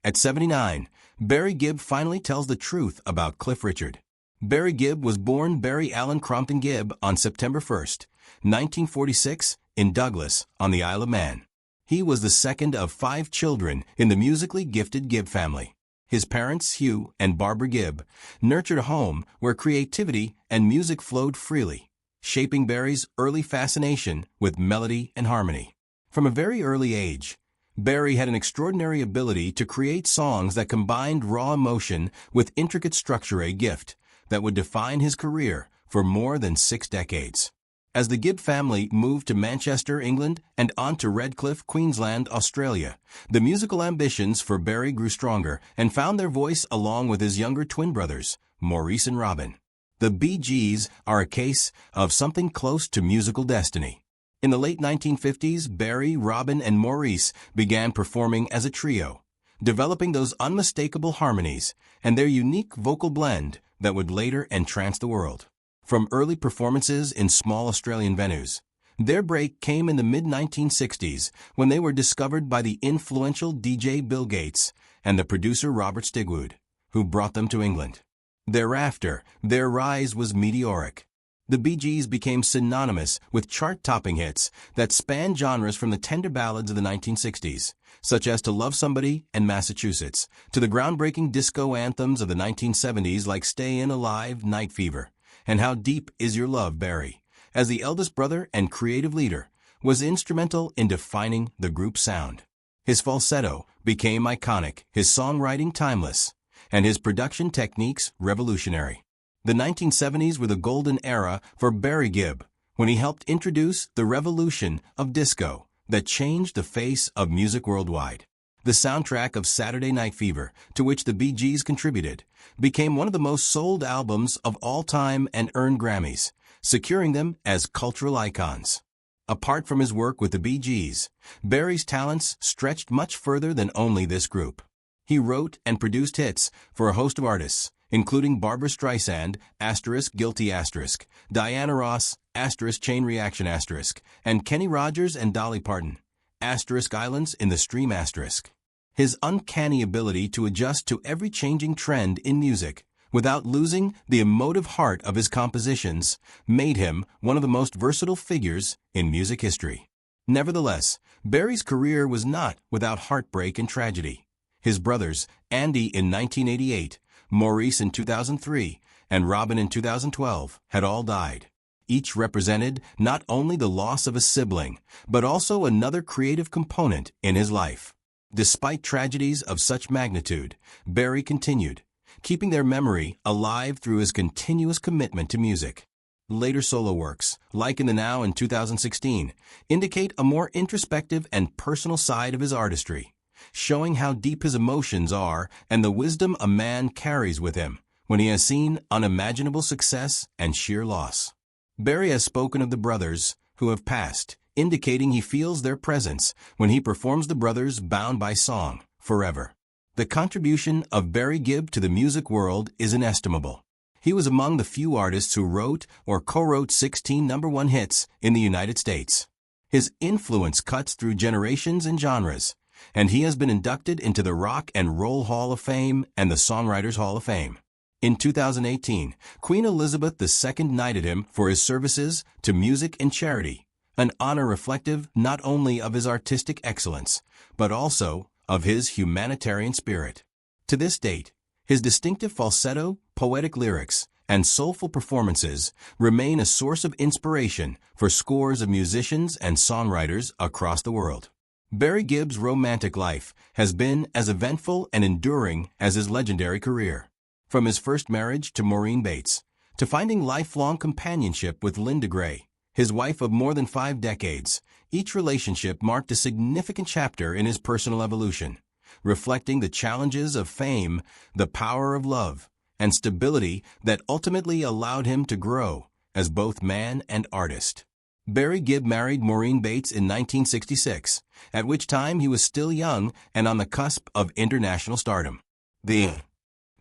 At 79, Barry Gibb finally tells the truth about Cliff Richard. Barry Gibb was born Barry Allen Crompton Gibb on September 1, 1946, in Douglas, on the Isle of Man. He was the second of 5 children in the musically gifted Gibb family. His parents, Hugh and Barbara Gibb, nurtured a home where creativity and music flowed freely, shaping Barry's early fascination with melody and harmony. From a very early age, Barry had an extraordinary ability to create songs that combined raw emotion with intricate structure, a gift that would define his career for more than 6 decades. As the Gibb family moved to Manchester, England, and on to Redcliffe, Queensland, Australia, the musical ambitions for Barry grew stronger and found their voice along with his younger twin brothers, Maurice and Robin. The Bee Gees are a case of something close to musical destiny. In the late 1950s, Barry, Robin, and Maurice began performing as a trio, developing those unmistakable harmonies and their unique vocal blend that would later entrance the world. From early performances in small Australian venues, their break came in the mid-1960s when they were discovered by the influential DJ Bill Gates and the producer Robert Stigwood, who brought them to England. Thereafter, their rise was meteoric. The Bee Gees became synonymous with chart-topping hits that spanned genres from the tender ballads of the 1960s, such as To Love Somebody and Massachusetts, to the groundbreaking disco anthems of the 1970s like Stayin' Alive, Night Fever, and How Deep Is Your Love. Barry, as the eldest brother and creative leader, was instrumental in defining the group's sound. His falsetto became iconic, his songwriting timeless, and his production techniques revolutionary. The 1970s were the golden era for Barry Gibb, when he helped introduce the revolution of disco that changed the face of music worldwide. The soundtrack of Saturday Night Fever, to which the Bee Gees contributed, became one of the most sold albums of all time and earned Grammys, securing them as cultural icons. Apart from his work with the Bee Gees, Barry's talents stretched much further than only this group. He wrote and produced hits for a host of artists, including Barbra Streisand, Guilty *, Diana Ross, Chain Reaction *, and Kenny Rogers and Dolly Parton, Islands in the Stream *. His uncanny ability to adjust to every changing trend in music without losing the emotive heart of his compositions made him one of the most versatile figures in music history. Nevertheless, Barry's career was not without heartbreak and tragedy. His brothers, Andy in 1988, Maurice in 2003, and Robin in 2012, had all died. Each represented not only the loss of a sibling, but also another creative component in his life. Despite tragedies of such magnitude, Barry continued, keeping their memory alive through his continuous commitment to music. Later solo works, like In the Now in 2016, indicate a more introspective and personal side of his artistry, showing how deep his emotions are and the wisdom a man carries with him when he has seen unimaginable success and sheer loss. Barry has spoken of the brothers who have passed, indicating he feels their presence when he performs the brothers bound by song, forever. The contribution of Barry Gibb to the music world is inestimable. He was among the few artists who wrote or co-wrote 16 #1 hits in the United States. His influence cuts through generations and genres, and he has been inducted into the Rock and Roll Hall of Fame and the Songwriters Hall of Fame. In 2018, Queen Elizabeth II knighted him for his services to music and charity, an honor reflective not only of his artistic excellence, but also of his humanitarian spirit. To this date, his distinctive falsetto, poetic lyrics, and soulful performances remain a source of inspiration for scores of musicians and songwriters across the world. Barry Gibb's romantic life has been as eventful and enduring as his legendary career. From his first marriage to Maureen Bates, to finding lifelong companionship with Linda Gray, his wife of more than 5 decades, each relationship marked a significant chapter in his personal evolution, reflecting the challenges of fame, the power of love, and stability that ultimately allowed him to grow as both man and artist. Barry Gibb married Maureen Bates in 1966, at which time he was still young and on the cusp of international stardom. The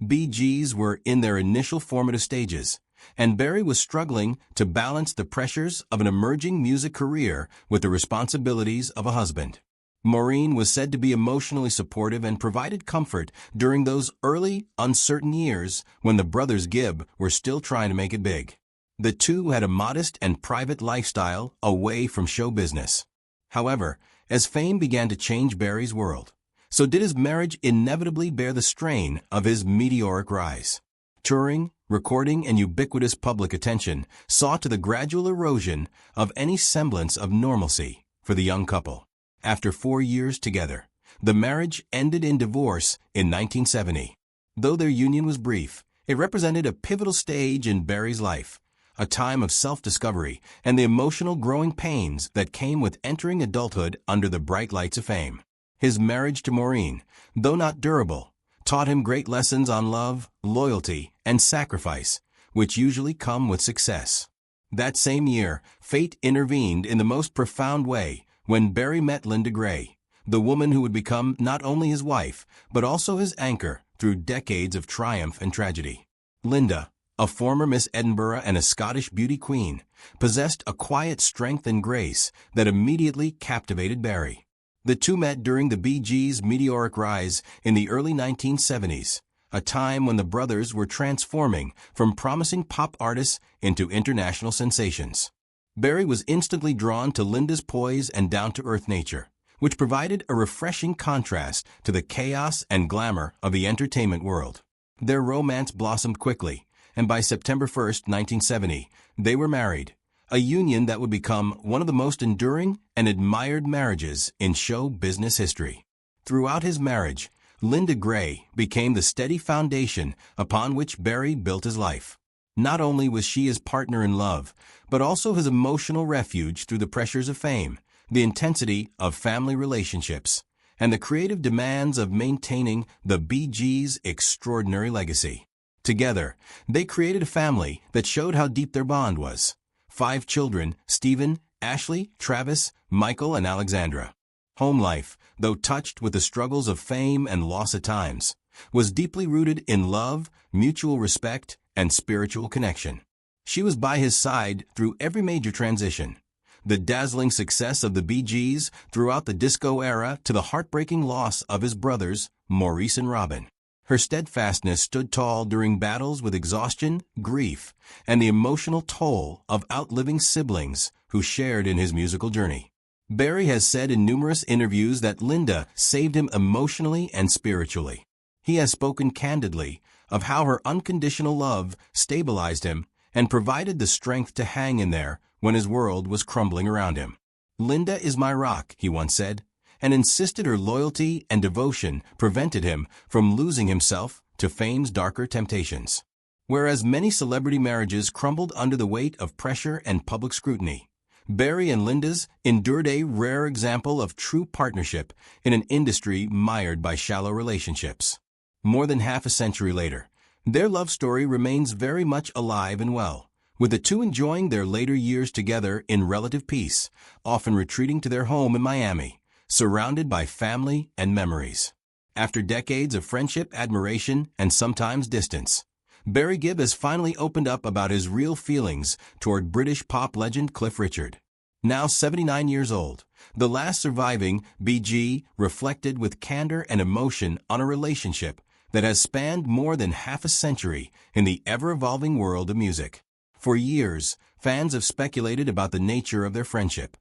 Bee Gees were in their initial formative stages, and Barry was struggling to balance the pressures of an emerging music career with the responsibilities of a husband. Maureen was said to be emotionally supportive and provided comfort during those early, uncertain years when the brothers Gibb were still trying to make it big. The two had a modest and private lifestyle away from show business. However, as fame began to change Barry's world, so did his marriage inevitably bear the strain of his meteoric rise. Touring, recording, and ubiquitous public attention saw to the gradual erosion of any semblance of normalcy for the young couple. After 4 years together, the marriage ended in divorce in 1970. Though their union was brief, it represented a pivotal stage in Barry's life, a time of self-discovery and the emotional growing pains that came with entering adulthood under the bright lights of fame. His marriage to Maureen, though not durable, taught him great lessons on love, loyalty, and sacrifice, which usually come with success. That same year, fate intervened in the most profound way when Barry met Linda Gray, the woman who would become not only his wife, but also his anchor through decades of triumph and tragedy. Linda, a former Miss Edinburgh and a Scottish beauty queen, possessed a quiet strength and grace that immediately captivated Barry. The two met during the Bee Gees' meteoric rise in the early 1970s, a time when the brothers were transforming from promising pop artists into international sensations. Barry was instantly drawn to Linda's poise and down-to-earth nature, which provided a refreshing contrast to the chaos and glamour of the entertainment world. Their romance blossomed quickly, and by September 1, 1970, they were married, a union that would become one of the most enduring and admired marriages in show business history. Throughout his marriage, Linda Gray became the steady foundation upon which Barry built his life. Not only was she his partner in love, but also his emotional refuge through the pressures of fame, the intensity of family relationships, and the creative demands of maintaining the Bee Gees' extraordinary legacy. Together, they created a family that showed how deep their bond was. 5 children: Stephen, Ashley, Travis, Michael, and Alexandra. Home life, though touched with the struggles of fame and loss at times, was deeply rooted in love, mutual respect, and spiritual connection. She was by his side through every major transition. The dazzling success of the Bee Gees throughout the disco era to the heartbreaking loss of his brothers, Maurice and Robin. Her steadfastness stood tall during battles with exhaustion, grief, and the emotional toll of outliving siblings who shared in his musical journey. Barry has said in numerous interviews that Linda saved him emotionally and spiritually. He has spoken candidly of how her unconditional love stabilized him and provided the strength to hang in there when his world was crumbling around him. "Linda is my rock," he once said, and insisted her loyalty and devotion prevented him from losing himself to fame's darker temptations. Whereas many celebrity marriages crumbled under the weight of pressure and public scrutiny, Barry and Linda's endured a rare example of true partnership in an industry mired by shallow relationships. More than half a century later, their love story remains very much alive and well, with the two enjoying their later years together in relative peace, often retreating to their home in Miami, surrounded by family and memories. After decades of friendship, admiration, and sometimes distance, Barry Gibb has finally opened up about his real feelings toward British pop legend Cliff Richard. Now 79 years old, the last surviving BG reflected with candor and emotion on a relationship that has spanned more than half a century in the ever-evolving world of music. For years, fans have speculated about the nature of their friendship.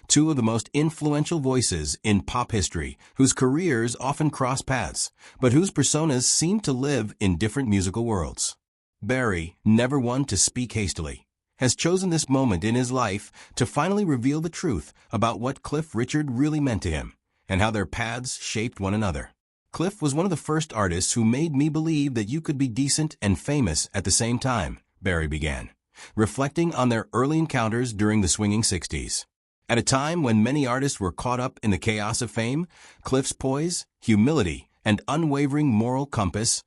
Two of the most influential voices in pop history, whose careers often cross paths, but whose personas seem to live in different musical worlds. Barry, never one to speak hastily, has chosen this moment in his life to finally reveal the truth about what Cliff Richard really meant to him, and how their paths shaped one another. "Cliff was one of the first artists who made me believe that you could be decent and famous at the same time," Barry began, reflecting on their early encounters during the swinging 60s. At a time when many artists were caught up in the chaos of fame, Cliff's poise, humility, and unwavering moral compass